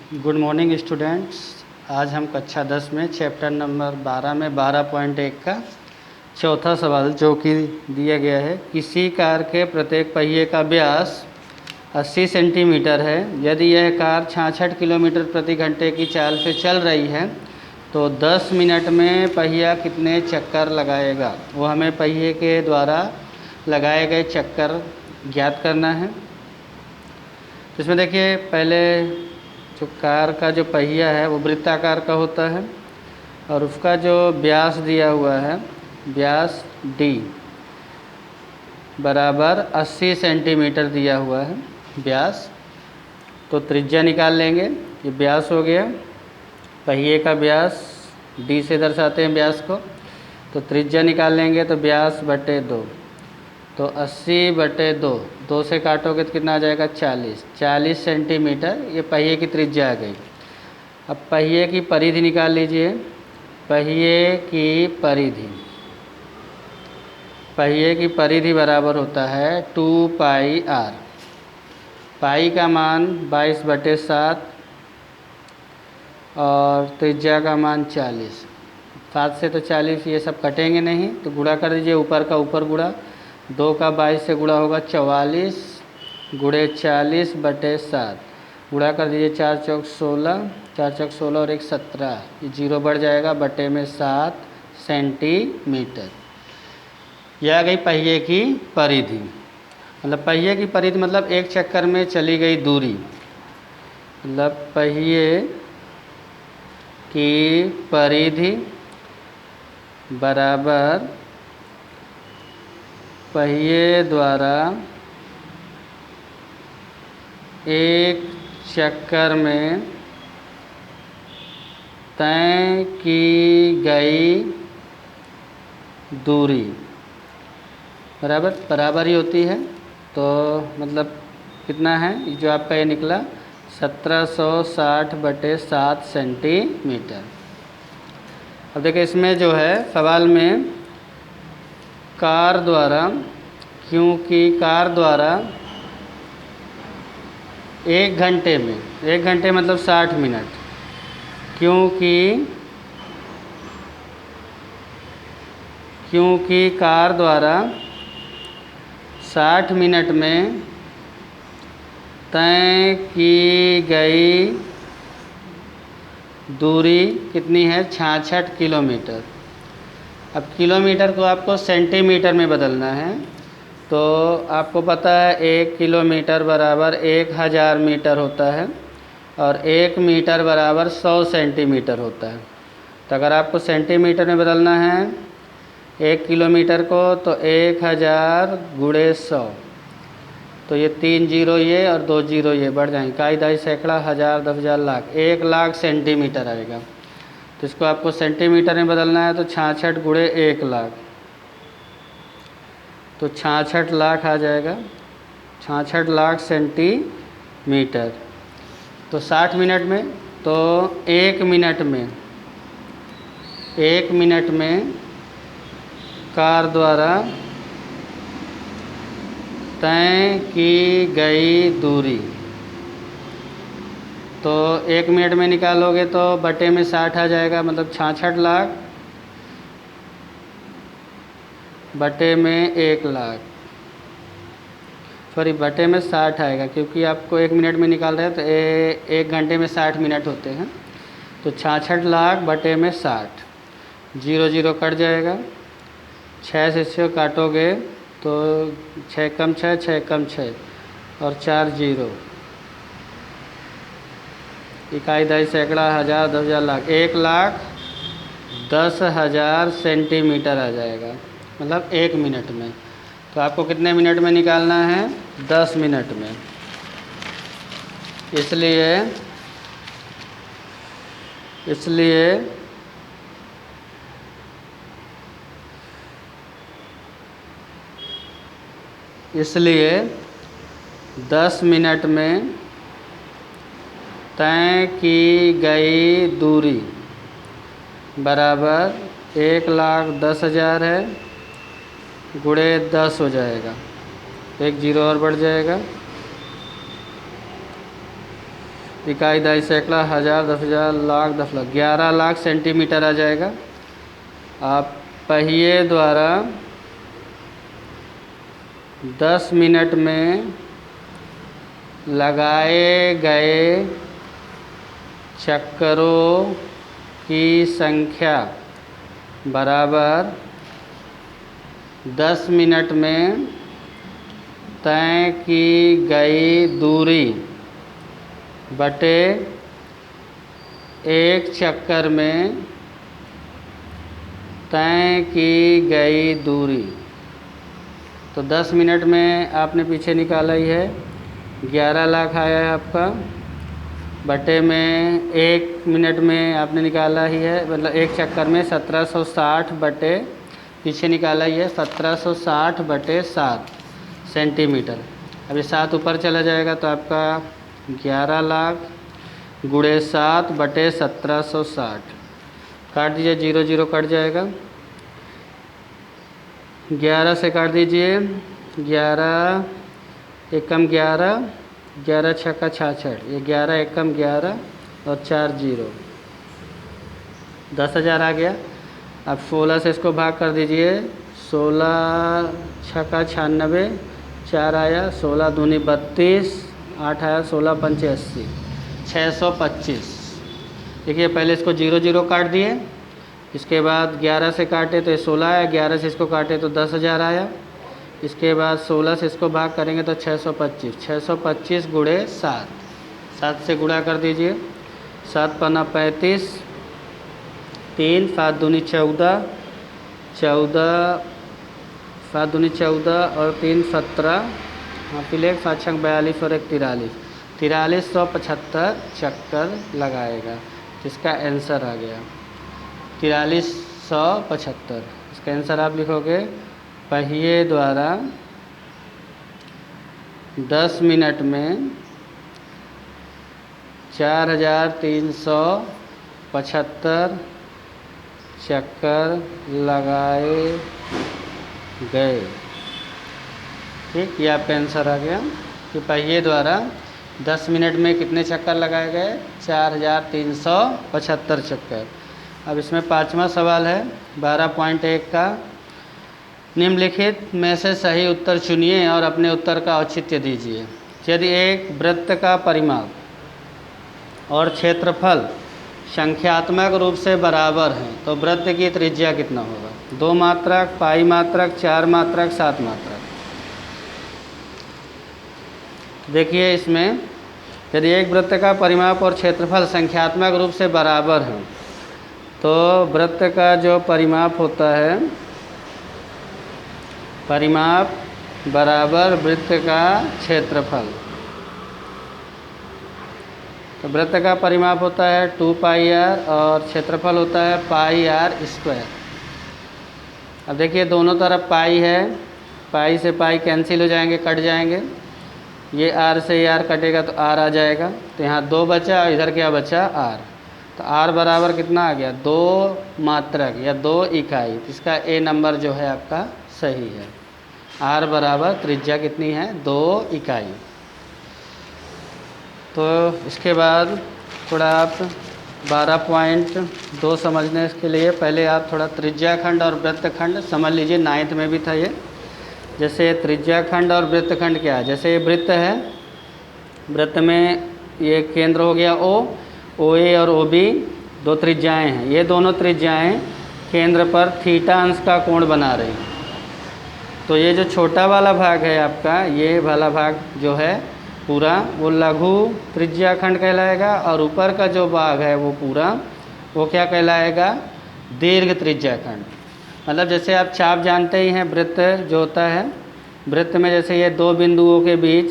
Good morning students. आज हम कक्षा 10 में चैप्टर नंबर 12 में 12.1 का चौथा सवाल जो कि दिया गया है, किसी कार के प्रत्येक पहिए का व्यास 80 सेंटीमीटर है। यदि यह कार 66 किलोमीटर प्रति घंटे की चाल से चल रही है तो 10 मिनट में पहिया कितने चक्कर लगाएगा। वो हमें पहिए के द्वारा लगाए गए चक्कर ज्ञात करना है। तो इसमें देखिए, पहले जो कार का जो पहिया है वो वृत्ताकार का होता है और उसका जो व्यास दिया हुआ है, व्यास d बराबर 80 सेंटीमीटर दिया हुआ है व्यास। तो त्रिज्या निकाल लेंगे। ये व्यास हो गया, पहिए का व्यास d से दर्शाते हैं व्यास को। तो त्रिज्या निकाल लेंगे तो व्यास बटे 2, तो 80 बटे 2, 2 से काटोगे तो कितना आ जाएगा 40 सेंटीमीटर। ये पहिए की त्रिज्या आ गई। अब पहिए की परिधि निकाल लीजिए। पहिए की परिधि बराबर होता है 2 पाई r। पाई का मान 22 बटे 7 और त्रिज्या का मान 40। 7 से तो 40 ये सब कटेंगे नहीं, तो गुणा कर दीजिए। ऊपर का ऊपर गुणा, 2 का 22 से गुणा होगा 44 गुणे 40 बटे 7। गुणा कर दीजिए, 4 चौक 16, 4 चौक 16 और 1 17। ये जीरो बढ़ जाएगा, बटे में 7 सेंटीमीटर। यह आ गई पहिए की परिधि। मतलब पहिए की परिधि मतलब एक चक्कर में चली गई दूरी। मतलब पहिए की परिधि बराबर पहिए द्वारा एक चक्कर में तय की गई दूरी बराबर ही होती है। तो मतलब कितना है जो आपका ये निकला, 1760 बटे 7 सेंटीमीटर। अब देखिए, इसमें जो है सवाल में कार द्वारा, क्योंकि कार द्वारा 1 घंटे में, 1 घंटे मतलब 60 मिनट, क्योंकि कार द्वारा 60 मिनट में तय की गई दूरी कितनी है, 66 किलोमीटर। अब किलोमीटर को आपको सेंटीमीटर में बदलना है। तो आपको पता है 1 किलोमीटर बराबर 1000 मीटर होता है और 1 मीटर बराबर 100 सेंटीमीटर होता है। तो अगर आपको सेंटीमीटर में बदलना है 1 किलोमीटर को, तो 1000 गुणे 100, तो ये 3 जीरो ये और 2 जीरो ये बढ़ जाएंगे, इकाई दहाई सैकड़ा, हज़ार, 10,000, लाख, 1 लाख सेंटीमीटर आएगा। तो इसको आपको सेंटीमीटर में बदलना है, तो 66 गुणे 1 लाख, तो 66 लाख आ जाएगा, 66 लाख सेंटीमीटर। तो 60 मिनट में, तो 1 मिनट में कार द्वारा तय की गई दूरी, तो 1 मिनट में निकालोगे तो बटे में 60 आ जाएगा। मतलब 66 लाख बटे में 1 लाख, सॉरी बटे में 60 आएगा, क्योंकि आपको 1 मिनट में निकाल रहे हैं तो 1 घंटे में 60 मिनट होते हैं। तो 66 लाख बटे में 60, जीरो जीरो कट जाएगा। 6 से 6 काटोगे तो 6 कम 6, 6 कम 6 और 4 जीरो, इकाई दहाई सैकड़ा, हज़ार, 10,000, लाख, 1,10,000 सेंटीमीटर आ जाएगा। मतलब 1 मिनट में। तो आपको कितने मिनट में निकालना है, 10 मिनट में। इसलिए 10 मिनट में तय की गई दूरी बराबर 1,10,000 है, गुणे 10 हो जाएगा, 1 जीरो और बढ़ जाएगा, इकाई, दहाई, सैकड़ा, हज़ार, 10,000, लाख, 10 लाख, 11 लाख सेंटीमीटर आ जाएगा। आप पहिए द्वारा 10 मिनट में लगाए गए चक्करों की संख्या बराबर 10 मिनट में तय की गई दूरी बटे एक चक्कर में तय की गई दूरी। तो 10 मिनट में आपने पीछे निकाला ही है, 11 लाख आया है आपका, बटे में 1 मिनट में आपने निकाला ही है, मतलब एक चक्कर में 1760 बटे पीछे निकाला ही है 1760 बटे 7 सेंटीमीटर। अब ये 7 ऊपर चला जाएगा तो आपका 11 लाख गुणे 7 बटे 1760, काट दीजिए, 0 0 कट जाएगा, 11 से काट दीजिए, 11 एकम 11, 11 छक्का 66, ये 11 एकम 11 और 4 0, 10,000 आ गया। अब 16 से इसको भाग कर दीजिए, 16 छक्का 96, 4 आया, 16 दूनी 32, 8 आया, 16 पंचे 80, 625। देखिए पहले इसको 0 0 काट दिए, इसके बाद 11 से काटे तो ये 16 आया, 11 से इसको काटे तो 10,000 आया, इसके बाद 16 से इसको भाग करेंगे तो 625, 625 गुणे 7, 7 से गुणा कर दीजिए, 7 पन्ना 35, 3 7 दूनी 14, 14 7 दूनी 14 और 3 17, हाँ फिर 7 छंग 42 और 1 43, 4375 चक्कर लगाएगा। इसका आंसर आ गया 4375। इसका आंसर आप लिखोगे पहिए द्वारा 10 मिनट में 4375 चक्कर लगाए गए। ठीक, ये आपका आंसर आ गया कि पहिए द्वारा 10 मिनट में कितने चक्कर लगाए गए, 4375 चक्कर। अब इसमें 5वां सवाल है 12.1 का, निम्नलिखित में से सही उत्तर चुनिए और अपने उत्तर का औचित्य दीजिए। यदि एक वृत्त का परिमाप और क्षेत्रफल संख्यात्मक रूप से बराबर हैं तो वृत्त की त्रिज्या कितना होगा? 2 मात्रक, पाई मात्रक, 4 मात्रक, 7 मात्रक। देखिए इसमें यदि एक वृत्त का परिमाप और क्षेत्रफल संख्यात्मक रूप से बराबर हैं तो वृत्त का जो परिमाप होता है, परिमाप बराबर वृत्त का क्षेत्रफल, तो वृत्त का परिमाप होता है 2 पाई आर और क्षेत्रफल होता है पाई आर स्क्वायर। अब देखिए दोनों तरफ पाई है, पाई से पाई कैंसिल हो जाएंगे, कट जाएंगे, ये आर से आर कटेगा तो आर आ जाएगा, तो यहाँ 2 बचा और इधर क्या बचा आर, तो आर बराबर कितना आ गया 2 मात्रक या 2 इकाई। इसका ए नंबर जो है आपका सही है। आर बराबर त्रिज्या कितनी है 2 इकाई। तो इसके बाद थोड़ा आप 12.2 समझने के लिए पहले आप थोड़ा त्रिज्याखंड और वृत्तखंड समझ लीजिए, 9th में भी था ये। जैसे त्रिज्याखंड और वृत्तखंड क्या है, जैसे ये वृत्त है, वृत्त में ये केंद्र हो गया ओ, ओ ए और ओ बी 2 त्रिज्याएँ हैं, ये दोनों त्रिज्याएँ केंद्र पर थीटा अंश का कोण बना रही हैं। तो ये जो छोटा वाला भाग है आपका, ये वाला भाग जो है पूरा वो लघु त्रिज्याखंड कहलाएगा, और ऊपर का जो भाग है वो पूरा वो क्या कहलाएगा दीर्घ त्रिज्याखंड। मतलब जैसे आप चाप जानते ही हैं, वृत्त जो होता है, वृत्त में जैसे ये 2 बिंदुओं के बीच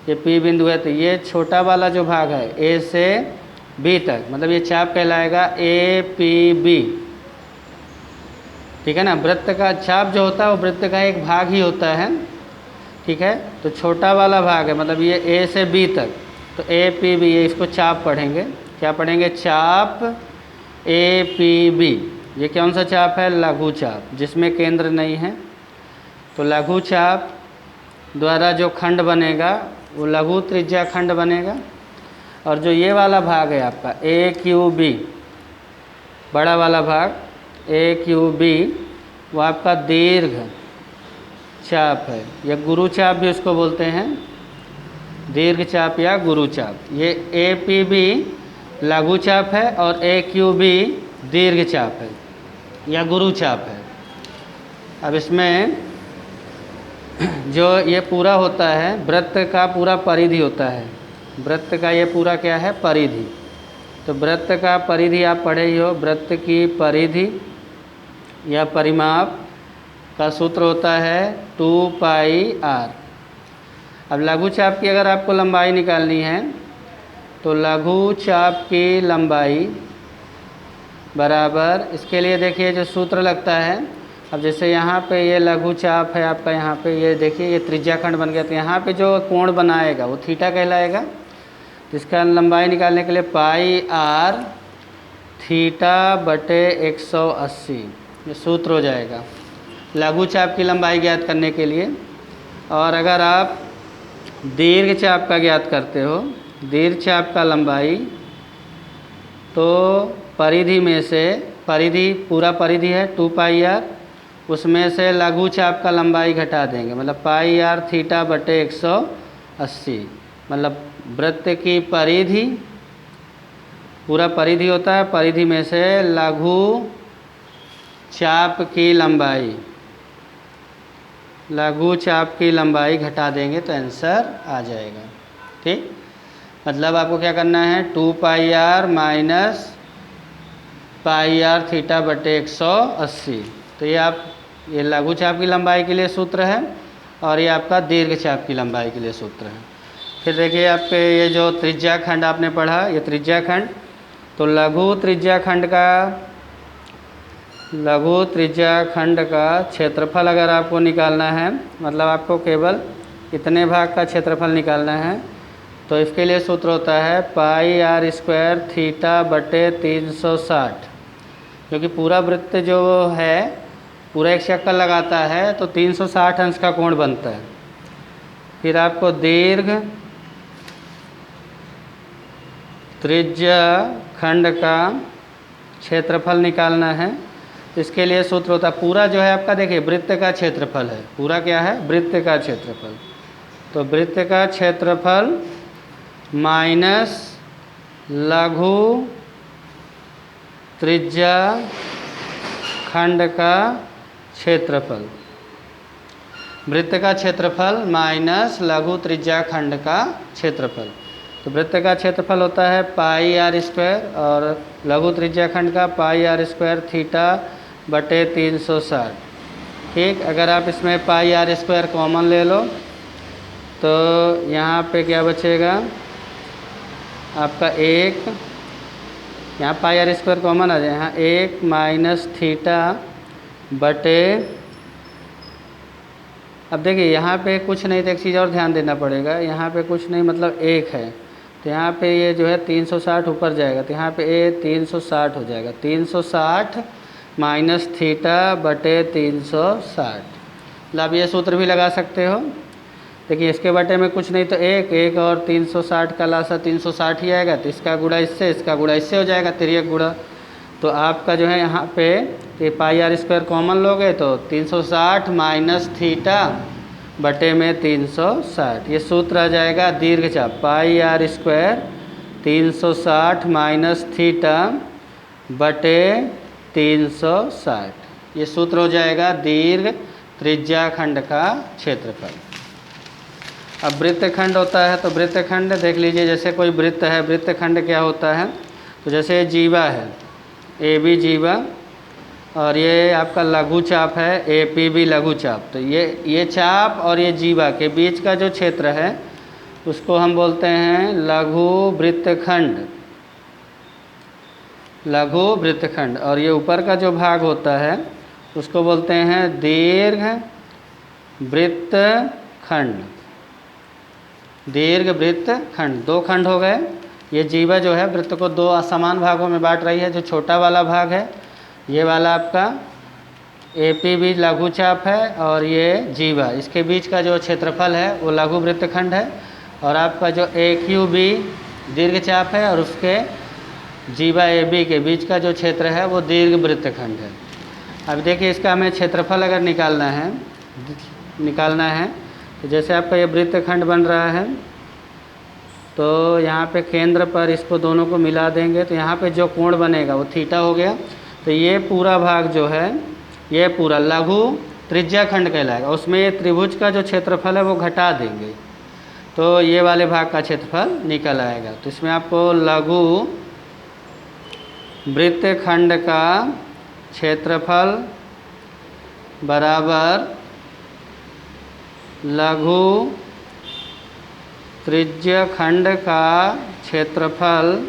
ये P बिंदु है, तो ये छोटा वाला जो भाग है A से B तक, मतलब ये चाप कहलाएगा APB। ठीक है ना, वृत्त का चाप जो होता है वो वृत्त का एक भाग ही होता है। ठीक है, तो छोटा वाला भाग है मतलब ये A से B तक, तो APB, ये इसको चाप पढ़ेंगे, क्या पढ़ेंगे चाप APB। ये कौन सा चाप है लघु चाप, जिसमें केंद्र नहीं है। तो लघु चाप द्वारा जो खंड बनेगा वो लघु त्रिज्या खंड बनेगा। और जो ये वाला भाग है आपका ए क्यू बी, बड़ा वाला भाग ए क्यू बी, वो आपका दीर्घ चाप है, या गुरु चाप भी उसको बोलते हैं, दीर्घ चाप या गुरु चाप। ये ए पी बी लघु चाप है और ए क्यू बी दीर्घ चाप है या गुरु चाप है। अब इसमें जो ये पूरा होता है वृत्त का पूरा परिधि होता है, वृत्त का ये पूरा क्या है परिधि। तो वृत्त का परिधि आप पढ़े ही हो, वृत्त की परिधि या परिमाप का सूत्र होता है 2 पाई आर। अब लघु चाप की अगर आपको लंबाई निकालनी है तो लघु चाप की लंबाई बराबर, इसके लिए देखिए जो सूत्र लगता है, अब जैसे यहाँ पे ये लघु चाप है आपका, यहाँ पे ये देखिए ये त्रिज्याखंड बन गया, तो यहाँ पे जो कोण बनाएगा वो थीटा कहलाएगा। इसका लंबाई निकालने के लिए पाई आर थीटा बटे 180 ये सूत्र हो जाएगा लघु चाप की लंबाई ज्ञात करने के लिए। और अगर आप दीर्घ चाप का ज्ञात करते हो, दीर्घ चाप का लंबाई, तो परिधि में से, परिधि पूरा परिधि है 2 पाई आर, उसमें से लघु चाप का लंबाई घटा देंगे, मतलब पाई आर थीटा बटे 180, मतलब वृत्त की परिधि, पूरा परिधि होता है, परिधि में से लघु चाप की लंबाई, लघु चाप की लंबाई घटा देंगे तो आंसर आ जाएगा। ठीक, मतलब आपको क्या करना है 2 pi R minus pi R theta बटे 180। तो ये आप, ये लघु चाप की लंबाई के लिए सूत्र है और ये आपका दीर्घ चाप की लंबाई के लिए सूत्र है। फिर देखिए आपके ये जो त्रिज्याखंड आपने पढ़ा, ये त्रिज्याखंड, तो लघु त्रिज्याखंड का क्षेत्रफल अगर आपको निकालना है, मतलब आपको केवल इतने भाग का क्षेत्रफल निकालना है, तो इसके लिए सूत्र होता है पाई आर स्क्वायर थीटा बटे 360, क्योंकि पूरा वृत्त जो है पूरा एक चक्कर लगाता है तो 360 अंश का कोण बनता है। फिर आपको दीर्घ त्रिज्याखंड का क्षेत्रफल निकालना है, इसके लिए सूत्र होता है, पूरा जो है आपका देखिए वृत्त का क्षेत्रफल है, पूरा क्या है वृत्त का क्षेत्रफल, तो वृत्त का क्षेत्रफल माइनस लघु त्रिज्याखंड का क्षेत्रफल, वृत्त का क्षेत्रफल माइनस लघु त्रिज्याखंड का क्षेत्रफल। तो वृत्त का क्षेत्रफल होता है पाई आर स्क्वायर और लघु त्रिज्याखंड का पाई आर स्क्वायर थीटा बटे 360। ठीक, अगर आप इसमें पाई आर स्क्वायर कॉमन ले लो तो यहाँ पे क्या बचेगा आपका 1, यहाँ पाई आर स्क्वायर कॉमन आ जाए, यहाँ 1 माइनस थीटा बटे, अब देखिए यहाँ पे कुछ नहीं, तो एक चीज़ और ध्यान देना पड़ेगा, यहाँ पे कुछ नहीं मतलब 1 है, तो यहाँ पे ये जो है 360 ऊपर जाएगा, तो यहाँ पे ए 360 हो जाएगा, 360 माइनस थीटा बटे 360। मतलब ये सूत्र भी लगा सकते हो, देखिए इसके बटे में कुछ नहीं तो 1 और 360 का लासा 360 ही आएगा, तो इसका गुणा इससे, इसका गुणा इससे हो जाएगा, तिर्यक गुणा। तो आपका जो है यहाँ पे पाई आर स्क्वायर कॉमन लोगे तो 360 माइनस थीटा बटे में 360, ये सूत्र आ जाएगा दीर्घ चाप, पाई आर स्क्वायर 360 माइनस थीटा बटे 360, ये सूत्र हो जाएगा दीर्घ त्रिज्याखंड का क्षेत्रफल। अब वृत्तखंड होता है, तो वृत्तखंड देख लीजिए, जैसे कोई वृत्त है, वृत्तखंड क्या होता है, तो जैसे जीवा है, ए बी जीवा, और ये आपका लघु चाप है ए पी बी लघु चाप, तो ये चाप और ये जीवा के बीच का जो क्षेत्र है उसको हम बोलते हैं लघु वृत्तखंड, लघु वृत्तखंड। और ये ऊपर का जो भाग होता है उसको बोलते हैं दीर्घ वृत्तखंड, दीर्घ वृत्तखंड। 2 खंड हो गए, ये जीवा जो है वृत्त को 2 असमान भागों में बांट रही है, जो छोटा वाला भाग है ये वाला आपका ए पी बी लघु चाप है, और ये जीवा, इसके बीच का जो क्षेत्रफल है वो लघु वृत्तखंड है। और आपका जो ए क्यू बी दीर्घ चाप है और उसके जीवा ए बी के बीच का जो क्षेत्र है वो दीर्घ वृत्तखंड है। अब देखिए इसका हमें क्षेत्रफल अगर निकालना है तो जैसे आपका ये वृत्तखंड बन रहा है तो यहाँ पे केंद्र पर इसको दोनों को मिला देंगे तो यहाँ पे जो कोण बनेगा वो थीटा हो गया। तो ये पूरा भाग जो है ये पूरा लघु त्रिज्या खंड कहलाएगा। उसमें ये त्रिभुज का जो क्षेत्रफल है वो घटा देंगे तो ये वाले भाग का क्षेत्रफल निकल आएगा। तो इसमें आपको लघु वृत्तखंड का क्षेत्रफल बराबर लघु त्रिज्य खंड का क्षेत्रफल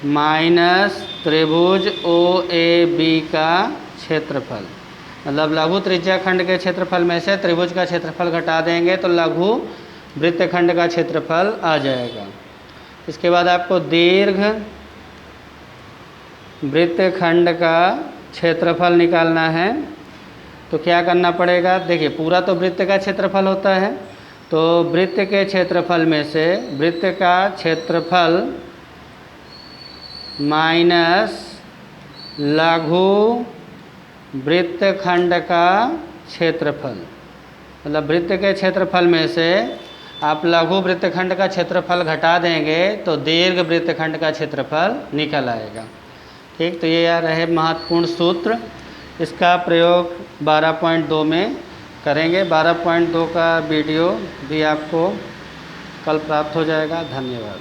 माइनस त्रिभुज ओ ए बी का क्षेत्रफल। मतलब लघु त्रिज्या खंड के क्षेत्रफल में से त्रिभुज का क्षेत्रफल घटा देंगे तो लघु वृत्तखंड का क्षेत्रफल आ जाएगा। इसके बाद आपको दीर्घ वृत्तखंड का क्षेत्रफल निकालना है तो क्या करना पड़ेगा। देखिए पूरा तो वृत्त का क्षेत्रफल होता है तो वृत्त के क्षेत्रफल में से वृत्त का क्षेत्रफल माइनस लघु वृत्तखंड का क्षेत्रफल। मतलब वृत्त के क्षेत्रफल में से आप लघु वृत्तखंड का क्षेत्रफल घटा देंगे तो दीर्घ वृत्तखंड का क्षेत्रफल निकल आएगा। ठीक, तो ये रहे महत्वपूर्ण सूत्र। इसका प्रयोग 12.2 में करेंगे। 12.2 का वीडियो भी आपको कल प्राप्त हो जाएगा। धन्यवाद।